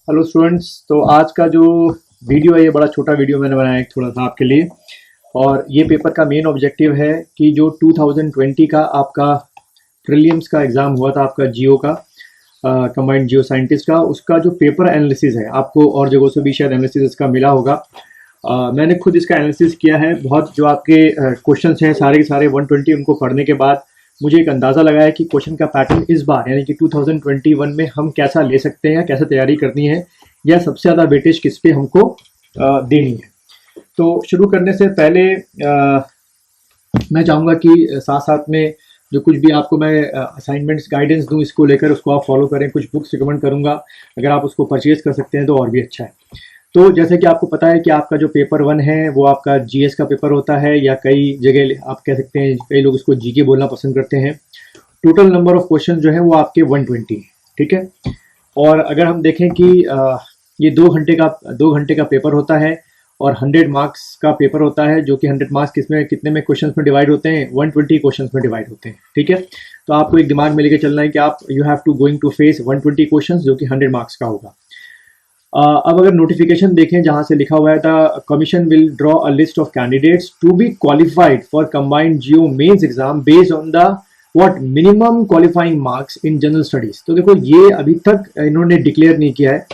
Hello students. तो आज का जो वीडियो है ये बड़ा छोटा वीडियो मैंने बनाया है थोड़ा सा आपके लिए। और ये पेपर का मेन ऑब्जेक्टिव है कि जो 2020 का आपका प्रीलिम्स का एग्ज़ाम हुआ था आपका जियो का कंबाइंड जियो साइंटिस्ट का, उसका जो पेपर एनालिसिस है, आपको और जगहों से भी शायद एनालिसिस इसका मिला होगा। मैंने खुद इसका एनालिसिस किया है। बहुत जो आपके क्वेश्चंस हैं सारे के सारे 120 उनको पढ़ने के बाद मुझे एक अंदाज़ा लगा है कि क्वेश्चन का पैटर्न इस बार यानी कि 2021 में हम कैसा ले सकते हैं या कैसे तैयारी करनी है या सबसे ज़्यादा वेटेज किस पे हमको देनी है। तो शुरू करने से पहले मैं चाहूँगा कि साथ साथ में जो कुछ भी आपको मैं असाइनमेंट्स गाइडेंस दूँ इसको लेकर उसको आप फॉलो करें। कुछ बुक्स रिकमेंड करूँगा, अगर आप उसको परचेज़ कर सकते हैं तो और भी अच्छा है। तो जैसे कि आपको पता है कि आपका जो पेपर 1 है वो आपका जीएस का पेपर होता है, या कई जगह आप कह सकते हैं कई लोग इसको जीके बोलना पसंद करते हैं। टोटल नंबर ऑफ क्वेश्चन जो है वो आपके 120 है, ठीक है। और अगर हम देखें कि ये 2 घंटे का पेपर होता है और 100 मार्क्स का पेपर होता है, जो कि 100 मार्क्स कितने में क्वेश्चन में डिवाइड होते हैं, 120 क्वेश्चन में डिवाइड होते हैं, ठीक है। तो आपको एक दिमाग में लेके चलना है कि आप you have to going to face 120 question जो कि 100 मार्क्स का होगा। अब अगर नोटिफिकेशन देखें जहां से लिखा हुआ है the commission will draw a list of candidates to be qualified for combined geo mains exam based on the what minimum qualifying marks in general studies. तो देखो ये अभी तक इन्होंने डिक्लेयर नहीं किया है।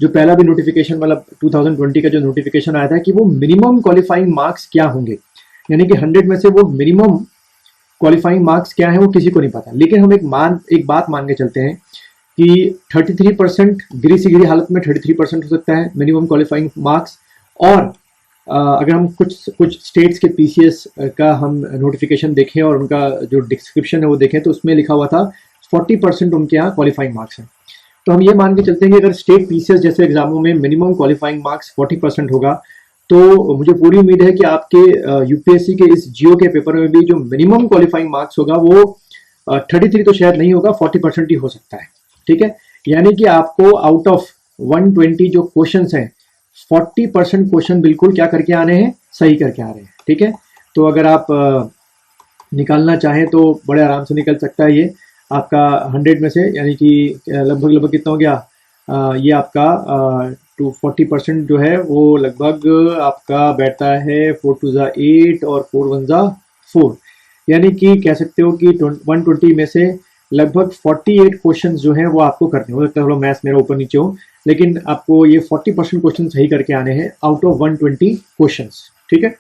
जो पहला भी नोटिफिकेशन मतलब 2020 का जो नोटिफिकेशन आया था कि वो मिनिमम क्वालिफाइंग मार्क्स क्या होंगे, यानी कि 100 में से वो मिनिमम क्वालिफाइंग मार्क्स क्या है वो किसी को नहीं पता। लेकिन हम एक बात मान के चलते हैं कि 33% गिरी से गिरी हालत में 33% हो सकता है मिनिमम क्वालिफाइंग मार्क्स। और अगर हम कुछ स्टेट्स के पीसीएस का हम नोटिफिकेशन देखें और उनका जो डिस्क्रिप्शन है वो देखें तो उसमें लिखा हुआ था 40% उनके यहाँ क्वालिफाइंग मार्क्स हैं। तो हम ये मान के चलते हैं कि अगर स्टेट पीसीएस जैसे एग्जामों में मिनिमम क्वालिफाइंग मार्क्स 40% होगा तो मुझे पूरी उम्मीद है कि आपके यूपीएससी के इस जियो के पेपर में भी जो मिनिमम क्वालिफाइंग मार्क्स होगा वो 33 तो शायद नहीं होगा, 40% ही हो सकता है, ठीक है। यानी कि आपको आउट ऑफ 120 जो क्वेश्चंस हैं 40% क्वेश्चन बिल्कुल क्या करके आने हैं, सही करके आ रहे हैं, ठीक है। तो अगर आप निकालना चाहें तो बड़े आराम से निकल सकता है ये आपका 100 में से, यानी कि लगभग कितना हो गया, ये आपका 40% जो है वो लगभग आपका बैठता है 4 2 8 और 4 1 4, यानी कि कह सकते हो कि 120 में से लगभग 48 क्वेश्चंस जो हैं वो आपको करने हो सकता है। थोड़ा मैथ्स मेरा ऊपर नीचे हो, लेकिन आपको ये 40% क्वेश्चन सही करके आने हैं आउट ऑफ 120 क्वेश्चंस, ठीक है।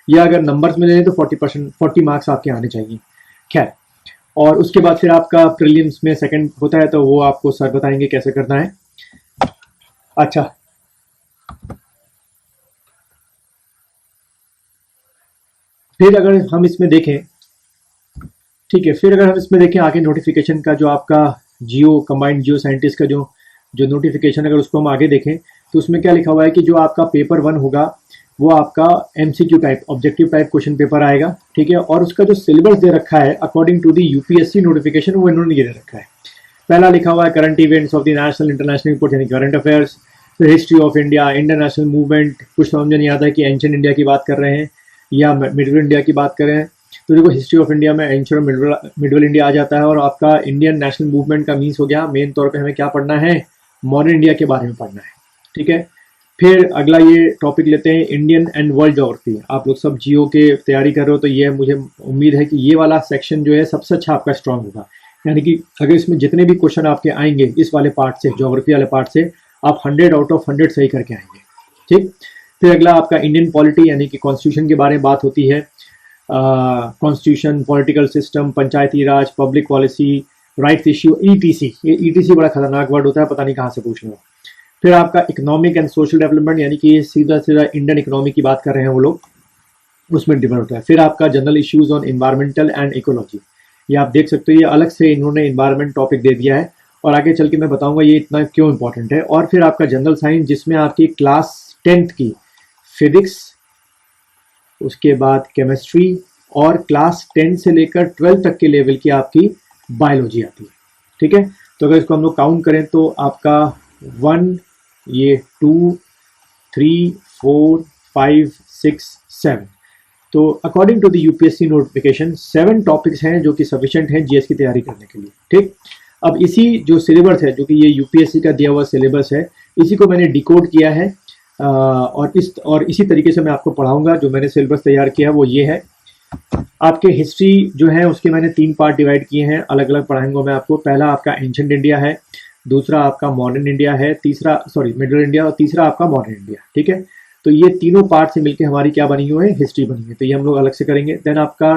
या अगर नंबर्स में लें तो 40 मार्क्स आपके आने चाहिए। खैर, और उसके बाद फिर आपका प्रीलिम्स में सेकंड होता है तो वो आपको सर बताएंगे कैसे करना है। अच्छा, फिर अगर हम इसमें देखें, ठीक है, फिर अगर हम इसमें देखें आगे नोटिफिकेशन का जो आपका जियो कंबाइंड जियो साइंटिस्ट का जो नोटिफिकेशन अगर उसको हम आगे देखें तो उसमें क्या लिखा हुआ है कि जो आपका पेपर 1 होगा वो आपका MCQ type objective type question paper आएगा, ठीक है। और उसका जो सिलेबस दे रखा है according to the UPSC notification वो इन्होंने ये दे रखा है। पहला लिखा हुआ है current events of the national international report यानी करंट अफेयर्स, फिर history of India, international movement, कुछ समझ नहीं आता कि एंशिएंट इंडिया की बात कर रहे हैं या मिडिल इंडिया की बात कर रहे हैं। तो देखो हिस्ट्री ऑफ इंडिया में एंशिएंट और मिडिल इंडिया आ जाता है। और आपका इंडियन नेशनल मूवमेंट का मीन्स हो गया मेन तौर पे हमें क्या पढ़ना है, मॉडर्न इंडिया के बारे में पढ़ना है, ठीक है। फिर अगला ये टॉपिक लेते हैं इंडियन एंड वर्ल्ड ज्योग्राफी। आप लोग सब जियो के तैयारी कर रहे हो तो ये मुझे उम्मीद है कि ये वाला सेक्शन जो है सबसे अच्छा आपका स्ट्रांग होगा, यानी कि अगर इसमें जितने भी क्वेश्चन आपके आएंगे इस वाले पार्ट से, ज्योग्राफी वाले पार्ट से, आप 100 आउट ऑफ 100 सही करके आएंगे, ठीक। फिर अगला आपका इंडियन पॉलिटी यानी कि कॉन्स्टिट्यूशन के बारे में बात होती है। Constitution, political system, Panchayati Raj, public policy, rights issue, ETC. ये ईटीसी बड़ा खतरनाक वर्ड होता है, पता नहीं कहाँ से पूछ रहे हो। फिर आपका इकोनॉमिक एंड सोशल डेवलपमेंट यानी कि सीधा इंडियन इकोनॉमी की बात कर रहे हैं वो लोग, उसमें डिपेंड होता है। फिर आपका general issues on environmental and ecology, ये आप देख सकते हो, ये अलग से इन्होंने इन्वायरमेंट टॉपिक दे दिया है और आगे चल के मैं बताऊंगा ये इतना क्यों इंपॉर्टेंट है। और फिर आपका जनरल साइंस जिसमें आपकी क्लास 10th की फिजिक्स, उसके बाद केमिस्ट्री और क्लास 10 से लेकर 12 तक के लेवल की आपकी बायोलॉजी आती है, ठीक है। तो अगर इसको हम लोग काउंट करें तो आपका 1, ये 2, 3, 4, 5, 6, 7, तो according to the UPSC notification 7 topics हैं जो कि सफिशिएंट हैं जीएस की तैयारी करने के लिए, ठीक। अब इसी जो सिलेबस है जो कि ये यूपीएससी का दिया हुआ सिलेबस है, इसी को मैंने डिकोड किया है और इसी तरीके से मैं आपको पढ़ाऊंगा। जो मैंने सिलेबस तैयार किया वो ये है। आपके हिस्ट्री जो है उसके मैंने 3 पार्ट डिवाइड किए हैं, अलग अलग पढ़ाऊंगा मैं आपको। पहला आपका एंशंट इंडिया है, दूसरा आपका मॉडर्न इंडिया है, मिडिल इंडिया, और तीसरा आपका मॉडर्न इंडिया। ठीक है, तो ये तीनों पार्ट से मिलकर हमारी क्या बनी हुई है, हिस्ट्री बनी है। तो ये हम लोग अलग से करेंगे। देन आपका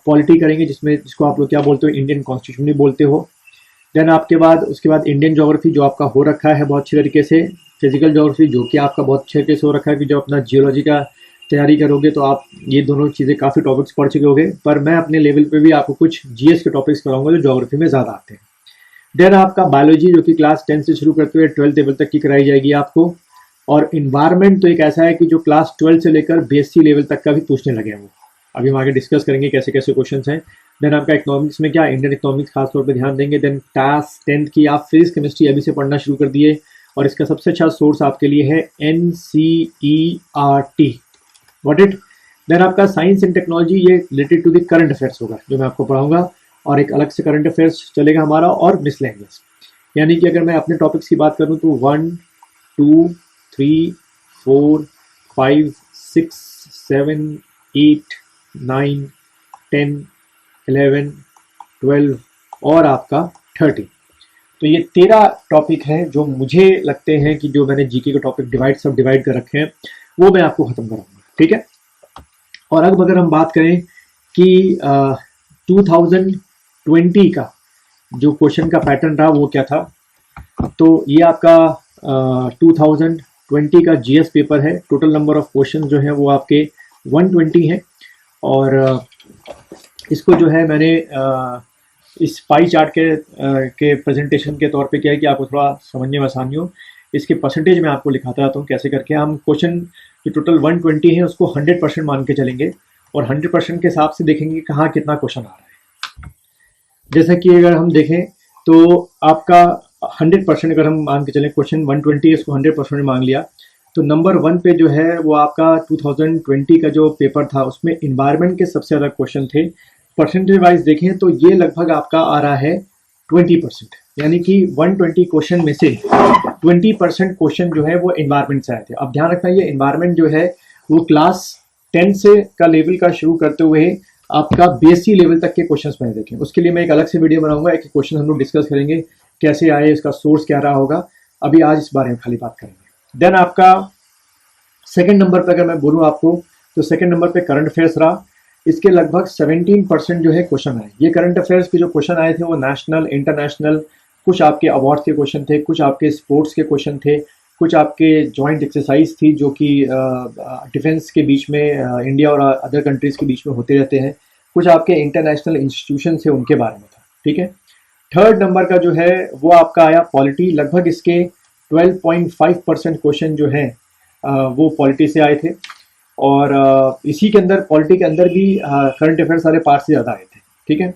पॉलिटी करेंगे, जिसको आप लोग क्या बोलते हो, इंडियन कॉन्स्टिट्यूशन भी बोलते हो। देन उसके बाद इंडियन ज्योग्राफी जो आपका हो रखा है बहुत अच्छी तरीके से। फिजिकल ज्योग्राफी जो कि आपका बहुत अच्छे तरीके से हो रखा है कि जो अपना जियोलॉजी का तैयारी करोगे तो आप ये दोनों चीज़ें काफ़ी टॉपिक्स पढ़ चुके होगे। पर मैं अपने लेवल पे भी आपको कुछ जीएस के टॉपिक्स कराऊंगा जो ज्योग्राफी में ज़्यादा आते हैं। देन आपका बायोलॉजी जो कि क्लास 10 से शुरू करते हुए 12th लेवल तक की कराई जाएगी आपको। और इन्वायरमेंट तो एक ऐसा है कि जो क्लास 12 से लेकर बीएससी लेवल तक का भी पूछने लगे हैं वो। अभी हम आगे डिस्कस करेंगे कैसे कैसे क्वेश्चन हैं। देन आपका इकोनॉमिक्स में क्या, इंडियन इकोनॉमिक्स खासतौर पर ध्यान देंगे। देन क्लास 10th की आप फिजिक्स केमिस्ट्री अभी से पढ़ना शुरू कर दिए, और इसका सबसे अच्छा सोर्स आपके लिए है NCERT। What it. देन आपका साइंस एंड टेक्नोलॉजी, ये related to the current affairs होगा जो मैं आपको पढ़ाऊंगा, और एक अलग से करंट अफेयर्स चलेगा हमारा, और मिसलेनियस। यानी कि अगर मैं अपने टॉपिक्स की बात करूं तो 1 2 3 4 5 6 7 8 9 10 11 12 और आपका 30। तो ये 13 टॉपिक हैं जो मुझे लगते हैं कि जो मैंने जीके के टॉपिक डिवाइड कर रखे हैं वो मैं आपको खत्म कराऊंगा। ठीक है, और अब अगर हम बात करें कि 2020 का जो क्वेश्चन का पैटर्न रहा वो क्या था, तो ये आपका 2020 का जीएस पेपर है। टोटल नंबर ऑफ क्वेश्चन जो है वो आपके 120 हैं, और इसको जो है मैंने इस पाई चार्ट के प्रेजेंटेशन के तौर पे क्या है कि आपको थोड़ा समझने में आसानी हो, इसके परसेंटेज में आपको लिखाता रहता हूँ कैसे करके हम क्वेश्चन जो टोटल 120 है उसको 100% मान के चलेंगे, और 100% के हिसाब से देखेंगे कहाँ कितना क्वेश्चन आ रहा है। जैसा कि अगर हम देखें तो आपका 100% अगर हम मान के चलें, क्वेश्चन 120 इसको 100% मान लिया, तो नंबर 1 पे जो है वो आपका 2020 का जो पेपर था उसमें इन्वायरमेंट के सबसे ज़्यादा क्वेश्चन थे। परसेंटेज वाइज देखें तो ये लगभग आपका आ रहा है 20%, यानी कि 120 क्वेश्चन में से 20% क्वेश्चन जो है वो इन्वायरमेंट से आए थे। अब ध्यान रखना, ये इन्वायरमेंट जो है वो क्लास 10 से का लेवल का शुरू करते हुए आपका बीएससी लेवल तक के क्वेश्चंस मैंने देखे। उसके लिए मैं एक अलग से वीडियो बनाऊंगा, एक क्वेश्चन हम लोग डिस्कस करेंगे कैसे आए, इसका सोर्स क्या रहा होगा। अभी आज इस बारे में खाली बात करेंगे। देन आपका सेकंड नंबर पे अगर मैं बोलूँ आपको, तो सेकंड नंबर पे करंट अफेयर्स रहा। इसके लगभग 17% जो है क्वेश्चन आए। ये करंट अफेयर्स के जो क्वेश्चन आए थे वो नेशनल, इंटरनेशनल, कुछ आपके अवार्ड के क्वेश्चन थे, कुछ आपके स्पोर्ट्स के क्वेश्चन थे, कुछ आपके जॉइंट एक्सरसाइज थी जो कि डिफेंस के बीच में इंडिया और अदर कंट्रीज़ के बीच में होते रहते हैं, कुछ आपके इंटरनेशनल इंस्टीट्यूशन से उनके बारे में था। ठीक है, थर्ड नंबर का जो है वो आपका आया पॉलिटी। लगभग इसके 12.5% क्वेश्चन जो हैं वो पॉलिटी से आए थे, और इसी के अंदर पॉलिटी के अंदर भी करंट अफेयर्स सारे पार्ट से ज़्यादा आए थे। ठीक है,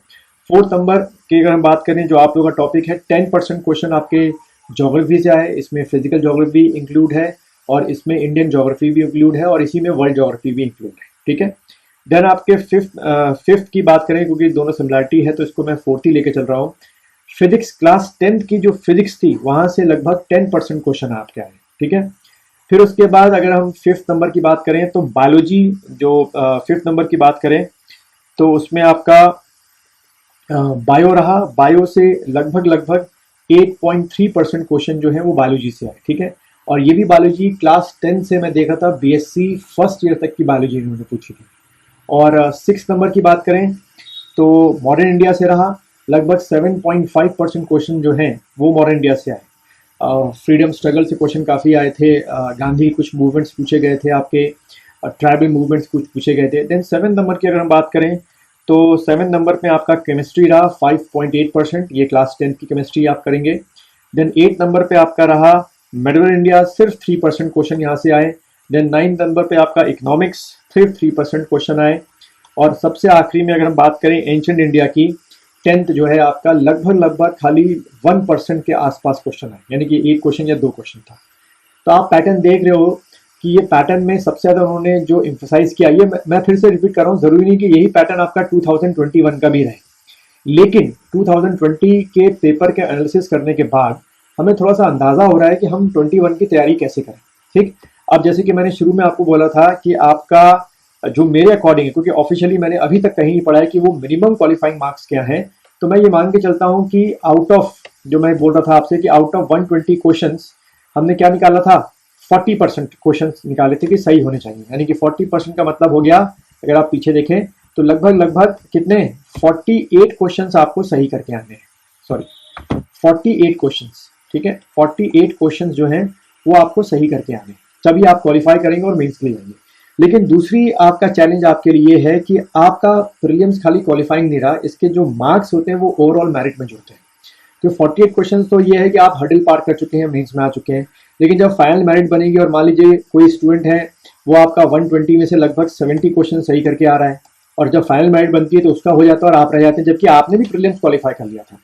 फोर्थ नंबर की अगर हम बात करें जो आप लोगों का टॉपिक है, 10% क्वेश्चन आपके ज्योग्राफी से आए। इसमें फिजिकल ज्योग्राफी इंक्लूड है, और इसमें इंडियन ज्योग्राफी भी इंक्लूड है, और इसी में वर्ल्ड ज्योग्राफी भी इंक्लूड है। ठीक है, देन आपके फिफ्थ की बात करें, क्योंकि दोनों सिमिलरिटी है तो इसको मैं फोर्थ ही लेके चल रहा हूँ। फिजिक्स, क्लास 10th की जो फिजिक्स थी वहाँ से लगभग 10% क्वेश्चन आपके आए। ठीक है, फिर उसके बाद अगर हम फिफ्थ नंबर की बात करें तो बायोलॉजी जो फिफ्थ नंबर की बात करें तो उसमें आपका बायो रहा। बायो से लगभग 8.3% क्वेश्चन जो है वो बायोलॉजी से आए। ठीक है, और ये भी बायोलॉजी क्लास 10 से मैं देखा था, बीएससी फर्स्ट ईयर तक की बायोलॉजी इन्होंने पूछी थी। और सिक्स नंबर की बात करें तो मॉडर्न इंडिया से रहा। लगभग 7.5% क्वेश्चन जो हैं वो मॉडर्न इंडिया से आए। फ्रीडम स्ट्रगल से क्वेश्चन काफ़ी आए थे, गांधी कुछ मूवमेंट्स पूछे गए थे, आपके ट्राइबल मूवमेंट्स कुछ पूछे गए थे। देन 7 नंबर की अगर हम बात करें तो 7 नंबर पे आपका केमिस्ट्री रहा 5.8%, ये क्लास 10 की केमिस्ट्री आप करेंगे। देन 8 नंबर पे आपका रहा मिडिल इंडिया, सिर्फ 3% क्वेश्चन यहाँ से आए। देन 9 नंबर पे आपका इकोनॉमिक्स, सिर्फ 3% क्वेश्चन आए। और सबसे आखिरी में अगर हम बात करें एंशिएंट इंडिया की, 10th जो है आपका लगभग खाली 1% के आसपास क्वेश्चन है, यानी कि एक क्वेश्चन या 2 क्वेश्चन था। तो आप पैटर्न देख रहे हो कि ये पैटर्न में सबसे ज़्यादा उन्होंने जो एम्फसाइज किया, ये मैं फिर से रिपीट कर रहा हूँ, ज़रूरी नहीं कि यही पैटर्न आपका 2021 का भी रहे, लेकिन 2020 के पेपर के एनालिसिस करने के बाद हमें थोड़ा सा अंदाजा हो रहा है कि हम 21 की तैयारी कैसे करें। ठीक, अब जैसे कि मैंने शुरू में आपको बोला था कि आपका जो मेरे अकॉर्डिंग है, क्योंकि ऑफिशियली मैंने अभी तक कहीं नहीं पढ़ा है कि वो मिनिमम क्वालिफाइंग मार्क्स क्या है, तो मैं ये मान के चलता हूँ कि आउट ऑफ, जो मैं बोल रहा था आपसे कि आउट ऑफ 120 क्वेश्चंस हमने क्या निकाला था, 40% क्वेश्चन निकाले थे कि सही होने चाहिए। यानी कि 40% का मतलब हो गया, अगर आप पीछे देखें तो लगभग लगभग कितने 48 क्वेश्चंस आपको सही करके आने हैं। Sorry, 48 questions. ठीक है, 48 क्वेश्चंस जो हैं वो आपको सही करके आने, तभी आप क्वालिफाई करेंगे और मेंस के लिए जाएंगे। लेकिन दूसरी आपका चैलेंज आपके लिए है कि आपका प्रीलिम्स खाली क्वालिफाइंग नहीं रहा, इसके जो मार्क्स होते हैं वो ओवरऑल मेरिट में जुड़ते हैं। तो 48 क्वेश्चन तो ये है कि आप हर्डल पार कर चुके हैं, मेंस में आ चुके हैं। लेकिन जब फाइनल मेरिट बनेगी और मान लीजिए कोई स्टूडेंट है वो आपका 120 में से लगभग 70 क्वेश्चन सही करके आ रहा है, और जब फाइनल मेरिट बनती है तो उसका हो जाता है और आप रह जाते हैं, जबकि आपने भी प्रीलिम्स क्वालिफाई कर लिया था।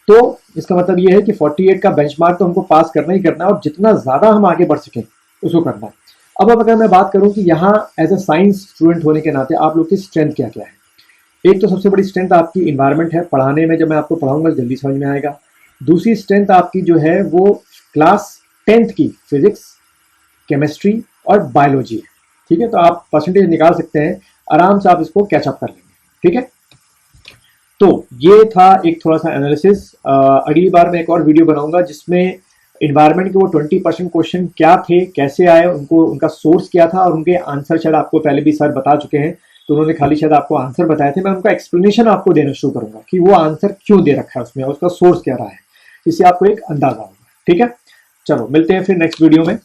तो इसका मतलब ये है कि 48 का बेंचमार्क तो हमको पास करना ही करना है, और जितना ज़्यादा हम आगे बढ़ सकें उसको करना है। अब अगर मैं बात करूं कि यहाँ एज अ साइंस स्टूडेंट होने के नाते आप लोग की स्ट्रेंथ क्या क्या है। एक तो सबसे बड़ी स्ट्रेंथ आपकी इन्वायरमेंट है, पढ़ाने में जब मैं आपको पढ़ाऊंगा जल्दी समझ में आएगा। दूसरी स्ट्रेंथ आपकी जो है वो क्लास 10th की फिजिक्स, केमिस्ट्री और बायोलॉजी है। ठीक है, तो आप परसेंटेज निकाल सकते हैं, आराम से आप इसको कैचअप कर लेंगे। ठीक है, तो ये था एक थोड़ा सा एनालिसिस। अगली बार मैं एक और वीडियो बनाऊंगा जिसमें इन्वायरमेंट के वो 20% क्वेश्चन क्या थे, कैसे आए, उनको उनका सोर्स क्या था, और उनके आंसर शायद आपको पहले भी सर बता चुके हैं, तो उन्होंने खाली शायद आपको आंसर बताए थे। मैं उनका एक्सप्लेनेशन आपको देना शुरू करूंगा कि वो आंसर क्यों दे रखा है उसमें, उसका सोर्स क्या रहा है, इससे आपको एक अंदाजा होगा। ठीक है, चलो मिलते हैं फिर नेक्स्ट वीडियो में।